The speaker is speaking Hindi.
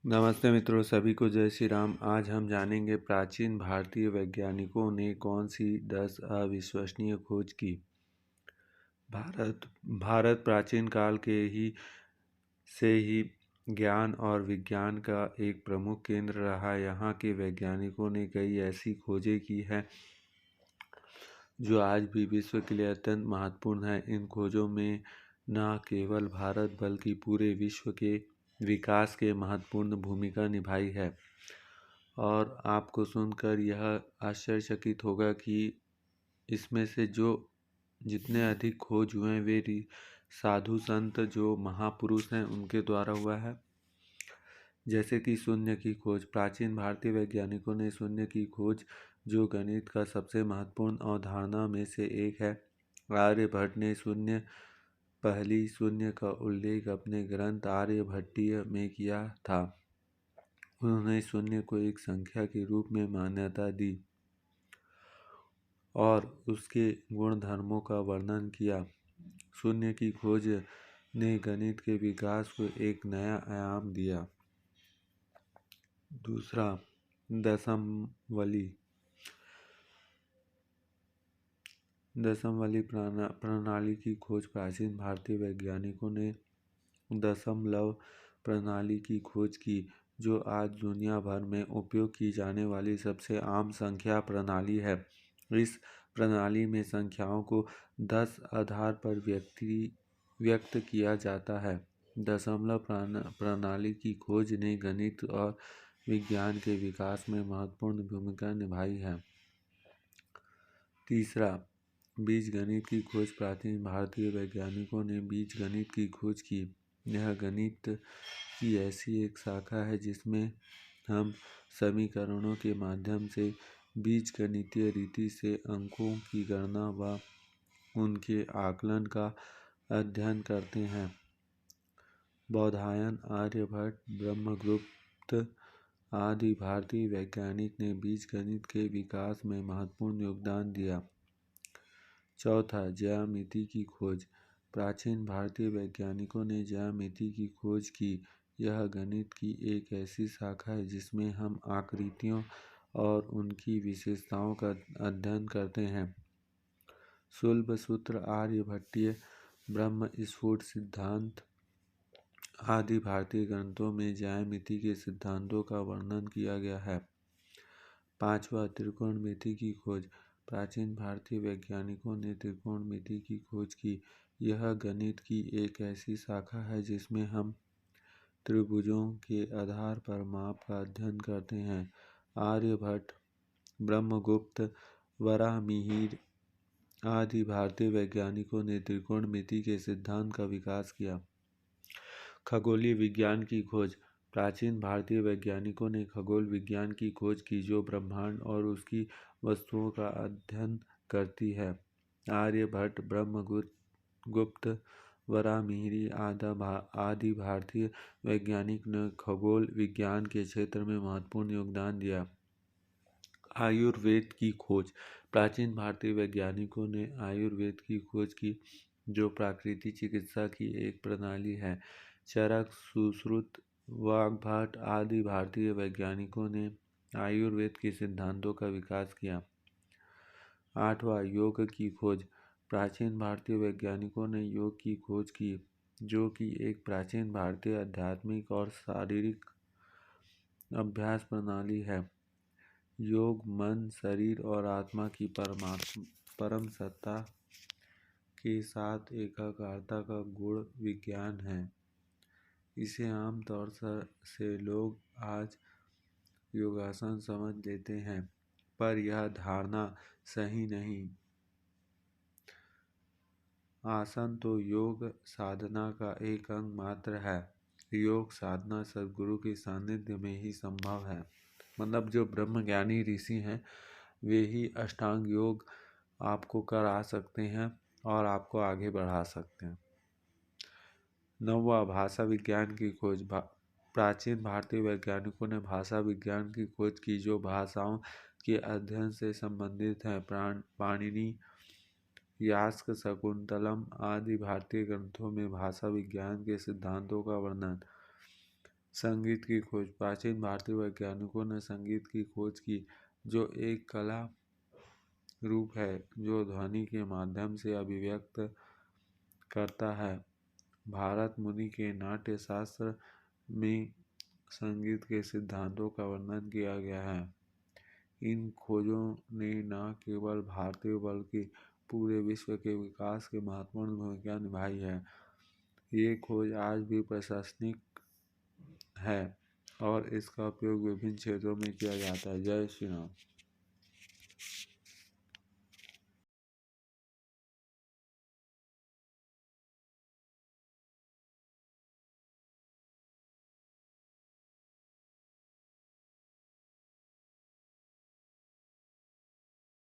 नमस्ते मित्रों, सभी को जय श्री राम। आज हम जानेंगे प्राचीन भारतीय वैज्ञानिकों ने कौन सी 10 अविश्वसनीय खोज की। भारत प्राचीन काल के ही ज्ञान और विज्ञान का एक प्रमुख केंद्र रहा। यहाँ के वैज्ञानिकों ने कई ऐसी खोजें की हैं जो आज भी विश्व के लिए अत्यंत महत्वपूर्ण है। इन खोजों में न केवल भारत बल्कि पूरे विश्व के विकास के महत्वपूर्ण भूमिका निभाई है। और आपको सुनकर यह आश्चर्यचकित होगा कि इसमें से जितने अधिक खोज हुए हैं वे साधु संत जो महापुरुष हैं उनके द्वारा हुआ है। जैसे कि शून्य की खोज। प्राचीन भारतीय वैज्ञानिकों ने शून्य की खोज, जो गणित का सबसे महत्वपूर्ण अवधारणा में से एक है। आर्यभट्ट ने पहली शून्य का उल्लेख अपने ग्रंथ आर्यभट्टीय में किया था। उन्होंने शून्य को एक संख्या के रूप में मान्यता दी और उसके गुणधर्मों का वर्णन किया। शून्य की खोज ने गणित के विकास को एक नया आयाम दिया। दूसरा, दशमलवी प्रणाली की खोज। प्राचीन भारतीय वैज्ञानिकों ने दशमलव प्रणाली की खोज की, जो आज दुनिया भर में उपयोग की जाने वाली सबसे आम संख्या प्रणाली है। इस प्रणाली में संख्याओं को 10 आधार पर व्यक्त किया जाता है। दशमलव प्रणाली की खोज ने गणित और विज्ञान के विकास में महत्वपूर्ण भूमिका निभाई है। तीसरा, बीजगणित की खोज। प्राचीन भारतीय वैज्ञानिकों ने बीजगणित की खोज की। यह गणित की ऐसी एक शाखा है जिसमें हम समीकरणों के माध्यम से बीजगणितीय रीति से अंकों की गणना व उनके आकलन का अध्ययन करते हैं। बौधायन, आर्यभट्ट, ब्रह्मगुप्त आदि भारतीय वैज्ञानिक ने बीजगणित के विकास में महत्वपूर्ण योगदान दिया। चौथा, ज्यामिति की खोज। प्राचीन भारतीय वैज्ञानिकों ने ज्यामिति की खोज की। यह गणित की एक ऐसी शाखा है जिसमें हम आकृतियों और उनकी विशेषताओं का अध्ययन करते हैं। शुल्ब सूत्र, आर्यभट्टीय, ब्रह्म स्फुट सिद्धांत आदि भारतीय ग्रंथों में ज्यामिति के सिद्धांतों का वर्णन किया गया है। पांचवा, त्रिकोणमिति की खोज। प्राचीन भारतीय वैज्ञानिकों ने त्रिकोणमिति की खोज की। यह गणित की एक ऐसी शाखा है जिसमें हम त्रिभुजों के आधार पर माप का अध्ययन करते हैं। आर्यभट्ट, ब्रह्मगुप्त, वराहमिहिर आदि भारतीय वैज्ञानिकों ने त्रिकोणमिति के सिद्धांत का विकास किया। खगोलीय विज्ञान की खोज। प्राचीन भारतीय वैज्ञानिकों ने खगोल विज्ञान की खोज की, जो ब्रह्मांड और उसकी वस्तुओं का अध्ययन करती है। आर्यभट्ट, ब्रह्मगुप्त, वराहमिहिर आदि भारतीय वैज्ञानिक ने खगोल विज्ञान के क्षेत्र में महत्वपूर्ण योगदान दिया। आयुर्वेद की खोज। प्राचीन भारतीय वैज्ञानिकों ने आयुर्वेद की खोज की, जो प्राकृतिक चिकित्सा की एक प्रणाली है। चरक, सुश्रुत, वाग्भट आदि भारतीय वैज्ञानिकों ने आयुर्वेद के सिद्धांतों का विकास किया। आठवां, योग की खोज। प्राचीन भारतीय वैज्ञानिकों ने योग की खोज की, जो कि एक प्राचीन भारतीय आध्यात्मिक और शारीरिक अभ्यास प्रणाली है। योग मन, शरीर और आत्मा की परम सत्ता के साथ एकाग्रता का गूढ़ विज्ञान है। इसे आमतौर से लोग आज योगासन समझ लेते हैं, पर यह धारणा सही नहीं। आसन तो योग साधना का एक अंग मात्र है। योग साधना सद्गुरु के सानिध्य में ही संभव है। मतलब जो ब्रह्मज्ञानी ऋषि हैं वे ही अष्टांग योग आपको करा सकते हैं और आपको आगे बढ़ा सकते हैं। नौवां, भाषा विज्ञान की खोज। प्राचीन भारतीय वैज्ञानिकों ने भाषा विज्ञान की खोज की, जो भाषाओं के अध्ययन से संबंधित है। पाणिनि, यास्क, शकुंतलम आदि भारतीय ग्रंथों में भाषा विज्ञान के सिद्धांतों का वर्णन। संगीत की खोज। प्राचीन भारतीय वैज्ञानिकों ने संगीत की खोज की, जो एक कला रूप है जो ध्वनि के माध्यम से अभिव्यक्त करता है। भारत मुनि के नाट्य शास्त्र में संगीत के सिद्धांतों का वर्णन किया गया है। इन खोजों ने न केवल भारतीय बल्कि पूरे विश्व के विकास की महत्वपूर्ण भूमिका निभाई है। ये खोज आज भी प्रासंगिक है और इसका उपयोग विभिन्न क्षेत्रों में किया जाता है। जय श्री राम।